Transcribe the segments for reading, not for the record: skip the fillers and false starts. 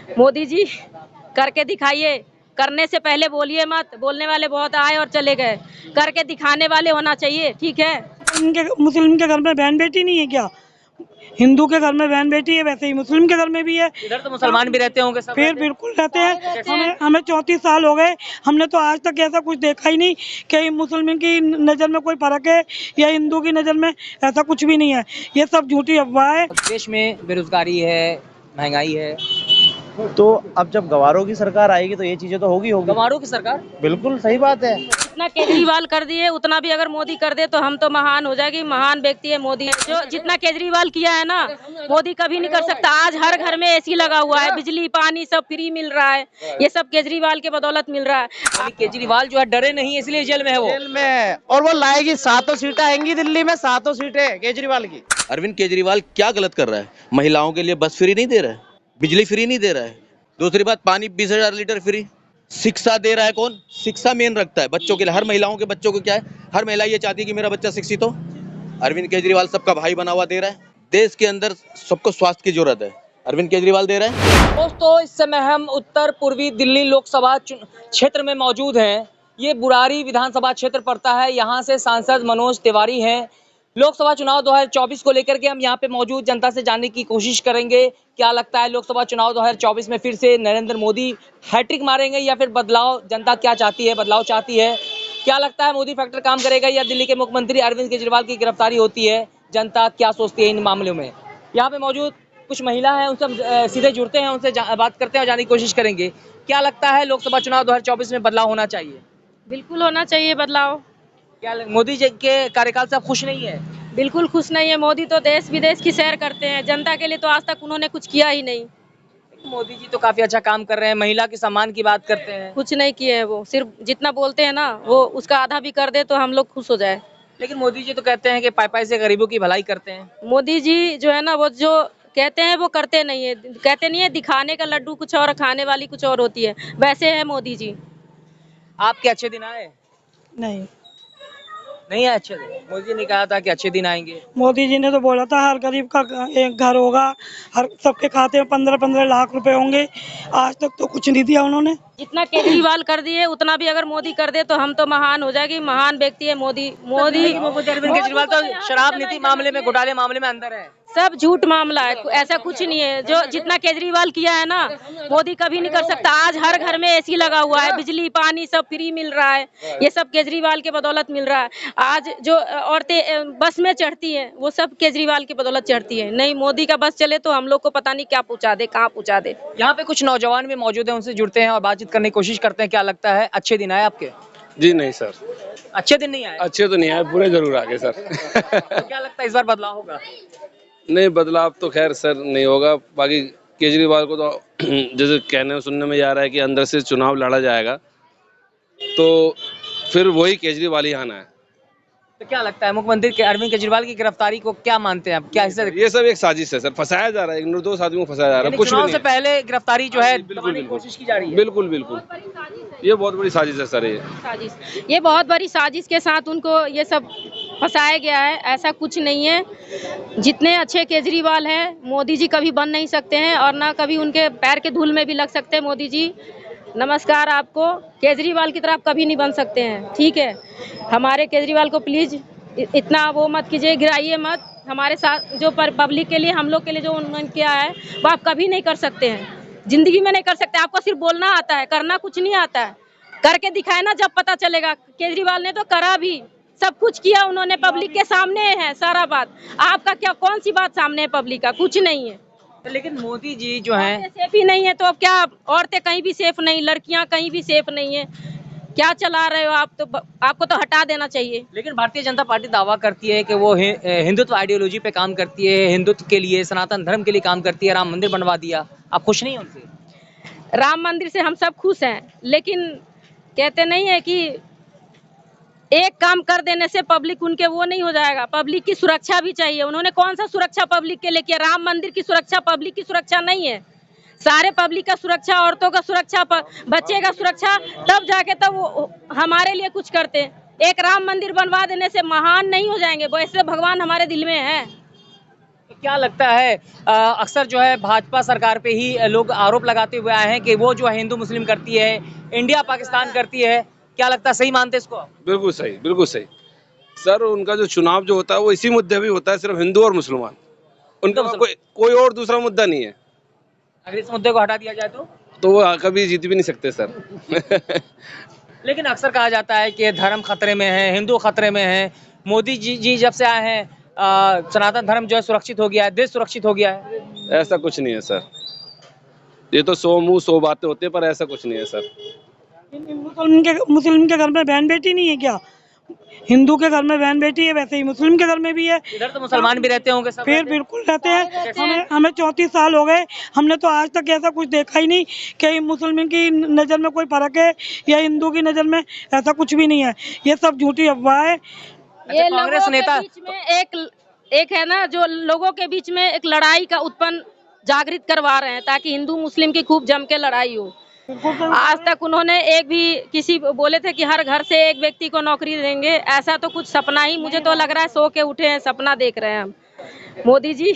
मोदी जी करके दिखाइए, करने से पहले बोलिए मत, बोलने वाले बहुत आए और चले गए, करके दिखाने वाले होना चाहिए, ठीक है। मुस्लिम के घर में बहन बेटी नहीं है क्या? हिंदू के घर में बहन बेटी है, वैसे ही मुस्लिम के घर में भी है। इधर तो मुसलमान भी रहते होंगे सब? फिर बिल्कुल रहते हैं। हमें 34 साल हो गए, हमने तो आज तक ऐसा कुछ देखा ही नहीं कि मुस्लिम की नज़र में कोई फर्क है या हिंदू की नज़र में, ऐसा कुछ भी नहीं है। ये सब झूठी अफवाह है। देश में बेरोजगारी है, महंगाई है, तो अब जब गवारों की सरकार आएगी तो ये चीजें तो होगी। गंवारों की सरकार। बिल्कुल सही बात है। जितना केजरीवाल कर दिए उतना भी अगर मोदी कर दे तो हम तो महान हो जाएगी। महान व्यक्ति है मोदी। जो जितना केजरीवाल किया है ना, मोदी कभी नहीं कर सकता। आज हर घर में एसी लगा हुआ है, बिजली पानी सब फ्री मिल रहा है, ये सब केजरीवाल के बदौलत मिल रहा है। केजरीवाल जो है डरे नहीं, इसलिए जेल में है वो। जेल में है और वो लाएगी, 7 सीटें आएंगी दिल्ली में, 7 सीटें केजरीवाल की। अरविंद केजरीवाल क्या गलत कर रहा है? महिलाओं के लिए बस फ्री नहीं दे रहा है, बिजली फ्री नहीं दे रहा है, दूसरी बात पानी 20,000 लीटर फ्री, शिक्षा दे रहा है कौन? शिक्षा मेन रखता है बच्चों के लिए। हर महिलाओं के बच्चों को क्या है, हर महिला ये चाहती है कि मेरा बच्चा शिक्षित हो। अरविंद केजरीवाल सबका भाई बना हुआ दे रहा है। देश के अंदर सबको स्वास्थ्य की जरूरत है, अरविंद केजरीवाल दे रहा है। दोस्तों, इस समय हम उत्तर पूर्वी दिल्ली लोकसभा क्षेत्र में मौजूद हैं। ये बुरारी विधानसभा क्षेत्र पड़ता है। यहाँ से सांसद मनोज तिवारी हैं। लोकसभा चुनाव 2024 को लेकर के हम यहाँ पे मौजूद जनता से जानने की कोशिश करेंगे। क्या लगता है लोकसभा चुनाव 2024 में फिर से नरेंद्र मोदी हैट्रिक मारेंगे या फिर बदलाव? जनता क्या चाहती है? बदलाव चाहती है। क्या लगता है मोदी फैक्टर काम करेगा या दिल्ली के मुख्यमंत्री अरविंद केजरीवाल की गिरफ्तारी होती है? जनता क्या सोचती है इन मामलों में? यहाँ पे मौजूद कुछ महिला है, उनसे हम सीधे जुड़ते हैं, उनसे बात करते हैं और जानने की कोशिश करेंगे। क्या लगता है लोकसभा चुनाव 2024 में बदलाव होना चाहिए? बिल्कुल होना चाहिए बदलाव। क्या मोदी जी के कार्यकाल से आप खुश नहीं है? बिल्कुल खुश नहीं है। मोदी तो देश विदेश की सैर करते हैं, जनता के लिए तो आज तक उन्होंने कुछ किया ही नहीं। मोदी जी तो काफी अच्छा काम कर रहे हैं, महिला के सम्मान की बात करते हैं। कुछ नहीं किए हैं वो, सिर्फ जितना बोलते हैं ना वो उसका आधा भी कर दे तो हम लोग खुश हो जाए। लेकिन मोदी जी तो कहते हैं कि पाई से गरीबों की भलाई करते हैं। मोदी जी जो है ना, वो जो कहते हैं वो करते नहीं है। कहते नहीं है, दिखाने का लड्डू कुछ और खाने वाली कुछ और होती है, वैसे है मोदी जी। आपके अच्छे दिन आए? नहीं है अच्छे दिन? मोदी जी ने कहा था कि अच्छे दिन आएंगे। मोदी जी ने तो बोला था हर गरीब का एक घर होगा, हर सबके खाते में 15-15 लाख रुपए होंगे। आज तक तो कुछ नहीं दिया उन्होंने। जितना केजरीवाल कर दिए उतना भी अगर मोदी कर दे तो हम तो महान हो जाएगी। महान व्यक्ति है मोदी। अरविंद केजरीवाल तो शराब नीति मामले में, घोटाले मामले में अंदर है। सब झूठ मामला है, ऐसा कुछ नहीं है। जो जितना केजरीवाल किया है ना, मोदी कभी नहीं कर सकता। आज हर घर में एसी लगा हुआ है, बिजली पानी सब फ्री मिल रहा है, ये सब केजरीवाल के बदौलत मिल रहा है। आज जो औरतें बस में चढ़ती हैं वो सब केजरीवाल की बदौलत चढ़ती है। नहीं, मोदी का बस चले तो हम लोग को पता नहीं क्या पहुँचा दे, कहाँ पहुँचा दे। यहाँ पे कुछ नौजवान भी मौजूद है, उनसे जुड़ते हैं और बातचीत करने की कोशिश करते हैं। क्या लगता है अच्छे दिन आए आपके? जी नहीं सर, अच्छे दिन नहीं आए? अच्छे तो नहीं आए, बुरे जरूर आ गए सर। तो क्या लगता है इस बार बदलाव होगा? नहीं, बदलाव तो खैर सर नहीं होगा। बाकी केजरीवाल को तो जैसे कहने सुनने में जा रहा है कि अंदर से चुनाव लड़ा जाएगा, तो फिर वही केजरीवाल ही आना है। तो क्या लगता है मुख्यमंत्री अरविंद केजरीवाल की गिरफ्तारी को क्या मानते हैं आप? क्या हिस्सा? ये सब एक साजिश है सर, फंसाया जा रहा है, एक निर्दोष आदमी को फंसाया जा रहा है, कुछ भी चुनाव नहीं से है। पहले गिरफ्तारी जो है बिल्कुल दबाने की कोशिश की जा रही है। बिल्कुल बिल्कुल, ये बहुत बड़ी साजिश है सर। ये बहुत बड़ी साजिश के साथ उनको ये सब फंसाया गया है। ऐसा कुछ नहीं है। जितने अच्छे केजरीवाल हैं, मोदी जी कभी बन नहीं सकते हैं और ना कभी उनके पैर के धूल में भी लग सकते हैं। मोदी जी नमस्कार आपको, केजरीवाल की तरह आप कभी नहीं बन सकते हैं, ठीक है। हमारे केजरीवाल को प्लीज इतना वो मत कीजिए, गिराइए मत। हमारे साथ जो पब्लिक के लिए, हम लोग के लिए जो उन्होंने किया है वो आप कभी नहीं कर सकते हैं, जिंदगी में नहीं कर सकते। आपको सिर्फ बोलना आता है, करना कुछ नहीं आता है। करके दिखाए ना, जब पता चलेगा। केजरीवाल ने तो करा भी, सब कुछ किया उन्होंने, पब्लिक के सामने है सारा बात। आपका क्या, कौन सी बात सामने है पब्लिक का? कुछ नहीं है। लेकिन मोदी जी जो है सेफ ही नहीं है तो अब क्या? औरतें कहीं भी सेफ नहीं, लड़कियां कहीं भी सेफ नहीं है। क्या चला रहे हो आप? तो आपको तो हटा देना चाहिए। लेकिन भारतीय जनता पार्टी दावा करती है कि वो हिंदुत्व आइडियोलॉजी पे काम करती है, हिंदुत्व के लिए, सनातन धर्म के लिए काम करती है। राम मंदिर बनवा दिया, आप खुश नहीं हैं उनसे? राम मंदिर से हम सब खुश हैं, लेकिन कहते नहीं है कि एक काम कर देने से पब्लिक उनके वो नहीं हो जाएगा। पब्लिक की सुरक्षा भी चाहिए। उन्होंने कौन सा सुरक्षा पब्लिक के लिए किया? राम मंदिर की सुरक्षा पब्लिक की सुरक्षा नहीं है। सारे पब्लिक का सुरक्षा, औरतों का सुरक्षा, बच्चे का सुरक्षा, तब जाके तब वो हमारे लिए कुछ करते हैं। एक राम मंदिर बनवा देने से महान नहीं हो जाएंगे, वैसे भगवान हमारे दिल में है। तो क्या लगता है अक्सर जो है भाजपा सरकार पे ही लोग आरोप लगाते हुए आए हैं कि वो जो है हिंदू मुस्लिम करती है, इंडिया पाकिस्तान करती है, क्या लगता है सही मानते हैं इसको? बिल्कुल सही, बिल्कुल सही सर। उनका जो चुनाव जो होता है वो इसी मुद्दे पे होता है, सिर्फ हिंदू और मुसलमान। उनका कोई और दूसरा मुद्दा नहीं है। अगर इस मुद्दे को हटा दिया जाए तो वो कभी जीत भी नहीं सकते सर। लेकिन अक्सर कहा जाता है कि धर्म खतरे में है, हिंदू खतरे में है। मोदी जी जब से आए हैं सनातन धर्म जो है सुरक्षित हो गया है, देश सुरक्षित हो गया है। ऐसा कुछ नहीं है सर, ये तो 100 मुंह 100 बातें होती है, पर ऐसा कुछ नहीं है सर। मुस्लिम के घर में बहन बेटी नहीं है क्या? हिंदू के घर में बहन बेटी है, वैसे ही मुस्लिम के घर में भी है। इधर तो मुसलमान भी रहते होंगे सब? फिर बिल्कुल रहते हैं। हमें 34 साल हो गए, हमने तो आज तक ऐसा कुछ देखा ही नहीं कि मुसलमान की नज़र में कोई फर्क है या हिंदू की नज़र में, ऐसा कुछ भी नहीं है। ये सब झूठी अफवाह है। ये कांग्रेस लोगों के नेता बीच में एक है ना, जो लोगों के बीच में एक लड़ाई का उत्पन्न जागृत करवा रहे हैं ताकि हिंदू मुस्लिम की खूब जम के लड़ाई हो। आज तक उन्होंने एक भी किसी बोले थे कि हर घर से एक व्यक्ति को नौकरी देंगे, ऐसा तो कुछ सपना ही, मुझे तो लग रहा है सो के उठे हैं, सपना देख रहे हैं हम। मोदी जी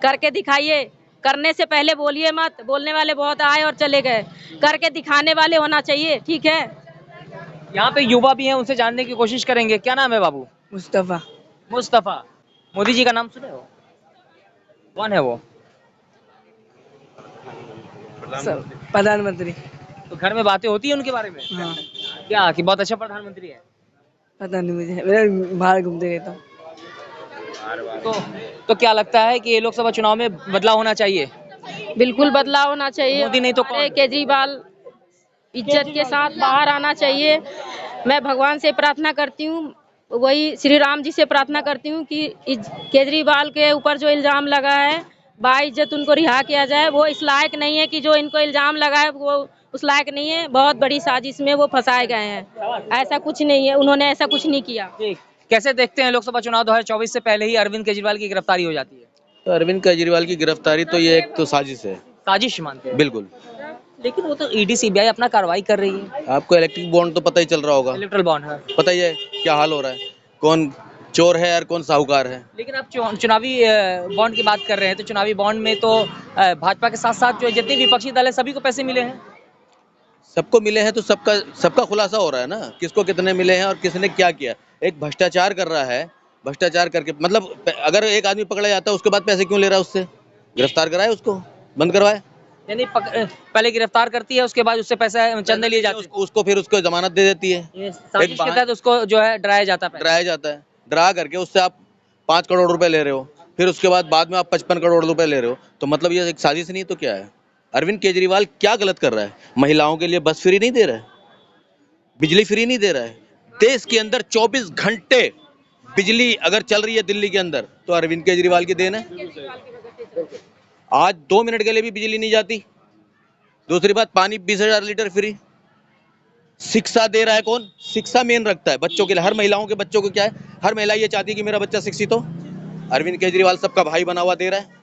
करके दिखाइए, करने से पहले बोलिए मत। बोलने वाले बहुत आए और चले गए, करके दिखाने वाले होना चाहिए, ठीक है। यहाँ पे युवा भी हैं, उनसे जानने की कोशिश करेंगे। क्या नाम है बाबू? मुस्तफा। मुस्तफा। मोदी जी का नाम सुने हो? कौन है वो? प्रधानमंत्री। तो घर में बातें होती है उनके बारे में? हाँ। क्या कि बहुत अच्छा प्रधानमंत्री है? पता नहीं मुझे, मैं बाहर घूमते रहता हूँ। तो क्या लगता है कि ये लोकसभा चुनाव में बदलाव होना चाहिए? बिल्कुल बदलाव होना चाहिए। मोदी नहीं तो कौन? हमारे केजरीवाल इज्जत के साथ बाहर आना चाहिए। मैं भगवान से प्रार्थना करती हूँ, वही श्री राम जी से प्रार्थना करती हूँ कि केजरीवाल के ऊपर जो इल्जाम लगा है, बाइज्जत उनको रिहा किया जाए। वो इस लायक नहीं है कि जो इनको इल्जाम लगा है, वो उस लायक नहीं है। बहुत बड़ी साजिश में वो फंसाए गए हैं, ऐसा कुछ नहीं है, उन्होंने ऐसा कुछ नहीं किया। कैसे देखते हैं लोकसभा चुनाव 2024 से पहले ही अरविंद केजरीवाल की गिरफ्तारी हो जाती है? तो अरविंद केजरीवाल की गिरफ्तारी तो ये एक तो साजिश है, साजिश मानते हैं? बिल्कुल। लेकिन वो तो ईडी सीबीआई अपना कार्रवाई कर रही है। आपको इलेक्ट्रिक बॉन्ड तो पता ही चल रहा होगा, इलेक्ट्रल बॉन्ड है, पता ही है क्या हाल हो रहा है, कौन चोर है और कौन साहूकार है। लेकिन आप चुनावी बॉन्ड की बात कर रहे हैं, तो चुनावी बॉन्ड में तो भाजपा के साथ साथ जो जितने विपक्षी दल है सभी को पैसे मिले हैं। सबको मिले हैं तो सबका खुलासा हो रहा है ना, किसको कितने मिले हैं और किसने क्या किया। एक भ्रष्टाचार कर रहा है, भ्रष्टाचार करके मतलब अगर एक आदमी पकड़ा जाता है उसके बाद पैसे क्यों ले रहा है उससे? गिरफ्तार कराए, उसको बंद करवाए। यानी पहले गिरफ्तार करती है, उसके बाद उससे पैसा चंदे लिए जाते हैं, उसको फिर उसको जमानत दे देती है। साजिश के तहत उसको जो है डराया जाता है। डराया जाता है, डरा करके उससे आप 5 करोड़ रुपए ले रहे हो, फिर उसके बाद में आप 55 करोड़ रुपए ले रहे हो, तो मतलब ये एक साजिश नहीं तो क्या है? अरविंद केजरीवाल क्या गलत कर रहा है? महिलाओं के लिए बस फ्री नहीं दे रहा है, बिजली फ्री नहीं दे रहा है। देश के अंदर 24 घंटे बिजली अगर चल रही है दिल्ली के अंदर, तो अरविंद केजरीवाल की देन है। आज 2 मिनट के लिए भी बिजली नहीं जाती। दूसरी बात, पानी 20,000 लीटर फ्री। शिक्षा दे रहा है कौन? शिक्षा मेन रखता है बच्चों के लिए, हर महिलाओं के बच्चों को क्या है, हर महिला ये चाहती है कि मेरा बच्चा शिक्षित हो। अरविंद केजरीवाल सबका भाई बना हुआ दे रहा है।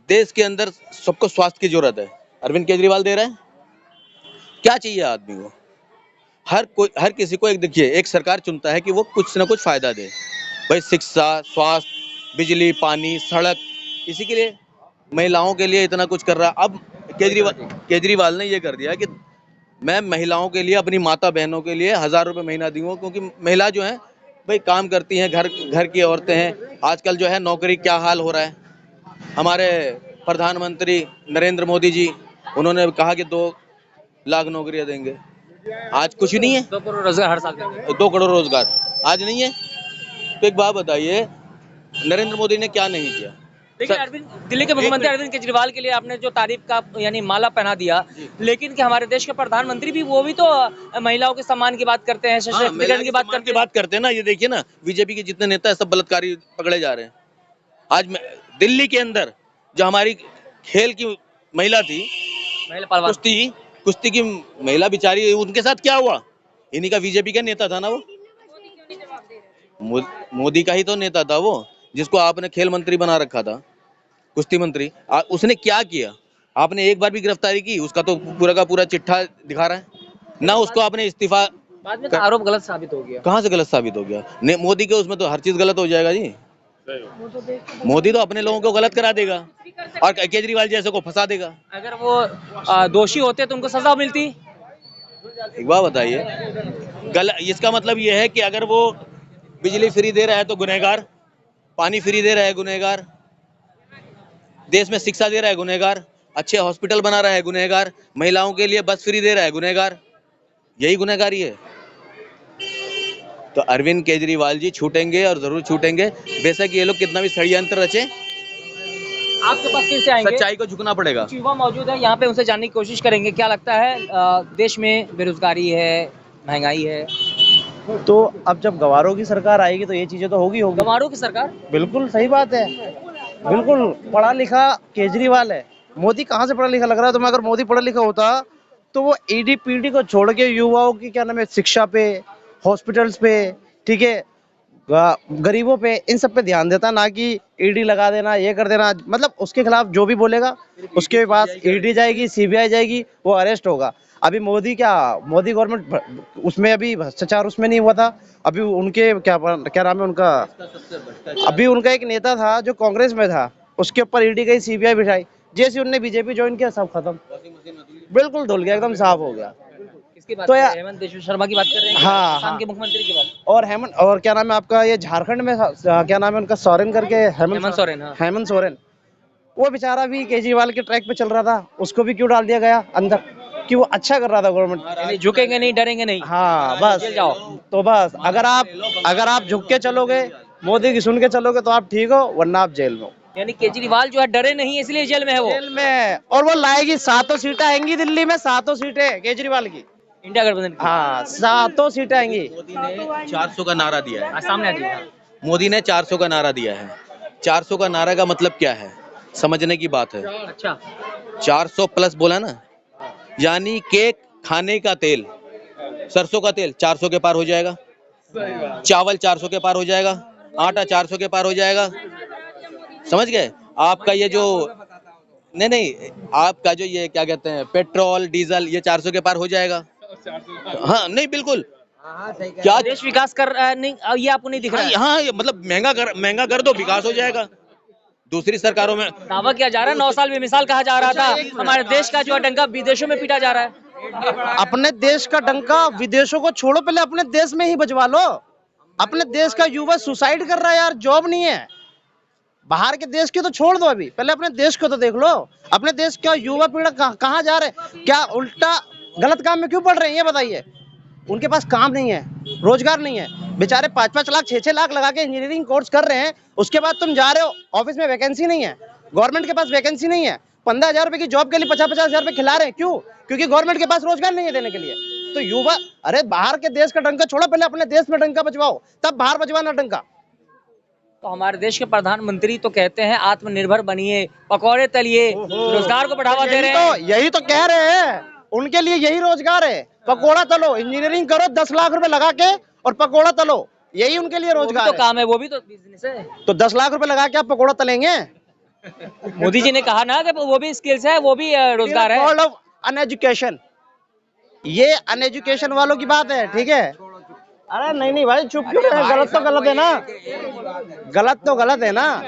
देश के अंदर सबको स्वास्थ्य की जरूरत है, अरविंद केजरीवाल दे रहा है। क्या चाहिए आदमी को? हर किसी को एक देखिए, एक सरकार चुनता है कि वो कुछ ना कुछ फायदा दे, भाई शिक्षा, स्वास्थ्य, बिजली, पानी, सड़क, इसी के लिए महिलाओं के लिए इतना कुछ कर रहा। अब केजरीवाल ने ये कर दिया कि मैं महिलाओं के लिए, अपनी माता बहनों के लिए 1000 रुपये महीना दूंगा, क्योंकि महिला जो है भाई काम करती हैं, घर की औरतें हैं। आजकल जो है नौकरी क्या हाल हो रहा है। हमारे प्रधानमंत्री नरेंद्र मोदी जी, उन्होंने कहा कि 2 लाख नौकरियां देंगे, आज कुछ नहीं है। 2 करोड़ रोजगार हर साल देंगे। 2 करोड़ रोजगार आज नहीं है। तो एक बात बताइए, नरेंद्र मोदी ने क्या नहीं किया? देखिए, दिल्ली के मुख्यमंत्री अरविंद केजरीवाल के लिए आपने जो तारीफ का यानी माला पहना दिया, लेकिन कि हमारे देश के प्रधानमंत्री भी वो भी तो महिलाओं के सम्मान की बात करते हैं, सशक्तिकरण की बात करते हैं ना। ये देखिए ना, बीजेपी के जितने नेता है सब बलात्कारी पकड़े जा रहे हैं। आज दिल्ली के अंदर जो हमारी खेल की महिला थी, कुश्ती की महिला बेचारी, उनके साथ क्या हुआ? इन्हीं का बीजेपी का नेता था ना वो, मोदी का ही तो नेता था वो, जिसको आपने खेल मंत्री बना रखा था, कुश्ती मंत्री। उसने क्या किया? आपने एक बार भी गिरफ्तारी की? उसका तो पूरा का पूरा चिट्ठा दिखा रहा है ना। उसको आपने इस्तीफा, बाद में आरोप गलत साबित हो गया। कहाँ से गलत साबित हो गया? मोदी के उसमें तो हर चीज गलत हो जाएगा जी। मोदी तो अपने लोगों को गलत करा देगा और केजरीवाल जैसे को फंसा देगा। अगर वो दोषी होते तो उनको सजा मिलती। एक बात बताइए, इसका मतलब ये है कि अगर वो बिजली फ्री दे रहा है तो गुनहगार, पानी फ्री दे रहा है गुनहगार, देश में शिक्षा दे रहा है गुनहगार, अच्छे हॉस्पिटल बना रहा है गुनहगार, महिलाओं के लिए बस फ्री दे रहा है गुनहगार, यही गुनहगारी है। तो अरविंद केजरीवाल जी छूटेंगे और जरूर छूटेंगे, बेशक ये लोग कितना भी षड्यंत्र रचे, आपके पास फिर से आएंगे। सच्चाई को झुकना पड़ेगा। कुछ युवा मौजूद है यहाँ पे, उनसे जानने की कोशिश करेंगे क्या लगता है। देश में बेरोजगारी है, महंगाई है, तो अब जब गवारों की सरकार आएगी तो ये चीजें तो होगी। गंवारों की सरकार। बिल्कुल सही बात है, बिल्कुल पढ़ा लिखा केजरीवाल है। मोदी कहाँ से पढ़ा लिखा लग रहा है तुम्हें? अगर मोदी पढ़ा लिखा होता तो वो ईडी पीडी को छोड़ के युवाओं की क्या नाम है, शिक्षा पे, हॉस्पिटल्स पे, ठीक है, गरीबों पे, इन सब पे ध्यान देता, ना कि ईडी लगा देना, ये कर देना। मतलब उसके खिलाफ जो भी बोलेगा उसके पास ईडी जाएगी, सीबीआई जाएगी, वो अरेस्ट होगा। अभी मोदी गवर्नमेंट उसमें अभी भ्रष्टाचार उसमें नहीं हुआ था। अभी उनके क्या नाम है उनका, अभी उनका एक नेता था जो कांग्रेस में था, उसके ऊपर ईडी गई, सीबीआई बिठाई। जैसे उनने बीजेपी ज्वाइन किया सब खत्म, बिल्कुल धुल गया, एकदम साफ हो गया। किसकी बात तो कर रहे यार, हैं? हेमंत बिश्व शर्मा की बात कर रहे हैं? हाँ, असम हाँ। के मुख्यमंत्री की बात। और क्या नाम है आपका, ये झारखंड में क्या नाम है उनका, सोरेन करके, हेमंत सोरेन। हाँ। हेमंत सोरेन, वो बेचारा भी केजरीवाल के ट्रैक पे चल रहा था, उसको भी क्यों डाल दिया गया अंदर? कि वो अच्छा कर रहा था गवर्नमेंट। यानी झुकेंगे नहीं, डरेंगे नहीं। हाँ बस, जेल जाओ। तो बस अगर आप झुक के चलोगे, मोदी की सुन के चलोगे तो आप ठीक हो, वरना आप जेल में हो। यानी केजरीवाल जो है डरे नहीं, इसलिए जेल में है वो। जेल में, और वो लाएगी 7 सीटें आएंगी दिल्ली में, 7 सीटें केजरीवाल की, इंडिया गठबंधन की। हाँ 7 सीटें आएंगी। मोदी ने 400 का नारा दिया है। सामने आ जाइए। मोदी ने 400 का नारा दिया है। 400 का नारा का मतलब क्या है, समझने की बात है। अच्छा, 400 प्लस बोला ना, यानी के खाने का तेल, सरसों का तेल 400 के पार हो जाएगा, चावल 400 के पार हो जाएगा, आटा 400 के पार हो जाएगा, समझ गए? आपका ये जो नहीं आपका जो ये क्या कहते हैं, पेट्रोल डीजल, ये 400 के पार हो जाएगा। हाँ नहीं बिल्कुल, क्या देश विकास कर नहीं, ये आपको नहीं दिख रहा है? हाँ ये मतलब महंगा कर दो, विकास हो जाएगा। दूसरी सरकारों में दावा किया जा रहा है 9 साल में मिसाल कहा जा रहा था, हमारे देश का जो है डंका विदेशों में पीटा जा रहा है। अपने देश का डंका विदेशों को छोड़ो, पहले अपने देश में ही बजवा लो। अपने देश का युवा सुसाइड कर रहा है यार, जॉब नहीं है। बाहर के देश की तो छोड़ दो, अभी पहले अपने देश को तो देख लो। अपने देश का युवा पीढ़ी कहाँ जा रहे हैं? क्या उल्टा गलत काम में क्यों पड़ रहे हैं, ये बताइए। उनके पास काम नहीं है, रोजगार नहीं है, बेचारे 5-5 लाख 6-6 लाख लगा के इंजीनियरिंग कोर्स कर रहे हैं। उसके बाद तुम जा रहे हो ऑफिस में, वैकेंसी नहीं है, गवर्नमेंट के पास वैकेंसी नहीं है। 15,000 रुपए की जॉब के लिए 50-50 हजार रुपए खिला रहे हैं, क्यों? क्योंकि गवर्नमेंट के पास रोजगार नहीं है देने के लिए। तो युवा, अरे बाहर के देश का डंका छोड़ो, पहले अपने देश में डंका बजवाओ, तब बाहर बजवाना डंका। तो हमारे देश के प्रधानमंत्री तो कहते हैं आत्मनिर्भर बनिए, पकौड़े तलिए, रोजगार को बढ़ावा दे रहे हैं। यही तो कह रहे हैं, उनके लिए यही रोजगार है, पकोड़ा तलो, इंजीनियरिंग करो 10 लाख रुपए लगा के और पकोड़ा तलो, यही उनके लिए रोजगार तो काम है, वो भी तो बिजनेस है। तो 10 लाख रुपए लगा के आप पकोड़ा तलेंगे? मोदी जी ने कहा ना कि वो भी स्किल्स है, वो भी रोजगार है। ऑल ऑफ अनएजुकेशन, ये अनएजुकेशन वालों की बात है, ठीक है। अरे नहीं भाई, चुप क्यों रहे? गलत तो गलत है ना, गलत तो गलत है ना।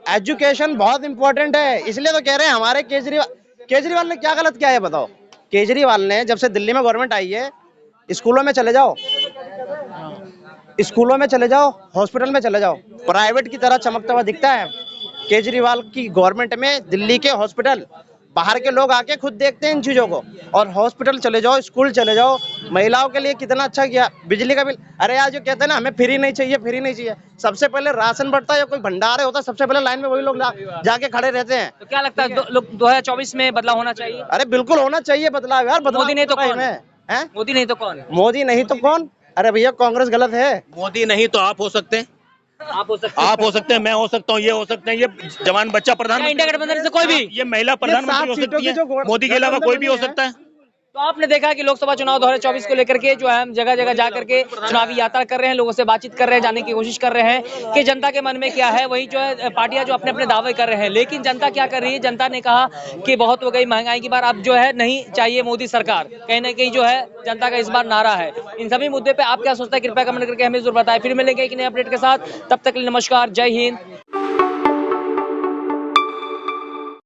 एजुकेशन बहुत इंपॉर्टेंट है, इसलिए तो कह रहे हैं हमारे केजरीवाल ने क्या गलत किया है बताओ? केजरीवाल ने जब से दिल्ली में गवर्नमेंट आई है, स्कूलों में चले जाओ, हॉस्पिटल में चले जाओ, प्राइवेट की तरह चमकता हुआ दिखता है केजरीवाल की गवर्नमेंट में। दिल्ली के हॉस्पिटल, बाहर के लोग आके खुद देखते हैं इन चीजों को। और हॉस्पिटल चले जाओ, स्कूल चले जाओ, महिलाओं के लिए कितना अच्छा किया। बिजली का बिल, अरे यार जो कहते हैं ना हमें फ्री नहीं चाहिए, सबसे पहले राशन बढ़ता है या कोई भंडार होता है, सबसे पहले लाइन में वही लोग जाके खड़े रहते हैं। तो क्या लगता है 2024 में बदलाव होना चाहिए? अरे बिल्कुल होना चाहिए बदलाव यार, बदलाव। मोदी नहीं तो कौन है? मोदी नहीं तो कौन? मोदी नहीं तो कौन? अरे भैया कांग्रेस गलत है। मोदी नहीं तो आप हो सकते हैं, आप हो सकते हैं, मैं हो सकता हूँ, ये हो सकते हैं, ये जवान बच्चा इंडिया प्रधानमंत्री, गठबंधन से कोई भी। ये महिला प्रधानमंत्री हो सकती है, मोदी के अलावा कोई भी हो सकता है। तो आपने देखा कि लोकसभा चुनाव 2024 को लेकर के जो है हम जगह जगह जा करके चुनावी यात्रा कर रहे हैं, लोगों से बातचीत कर रहे हैं, जानने की कोशिश कर रहे हैं कि जनता के मन में क्या है। वही जो है पार्टियां जो अपने अपने दावे कर रहे हैं, लेकिन जनता क्या कर रही है? जनता ने कहा कि बहुत हो गई महंगाई की बार, अब जो है नहीं चाहिए मोदी सरकार, कहीं ना कहीं जो है जनता का इस बार नारा है। इन सभी मुद्दे पे आप क्या सोचते हैं? कृपया कमेंट करके हमें जरूर बताएं। फिर मिलेंगे एक नए अपडेट के साथ, तब तक के लिए नमस्कार, जय हिंद।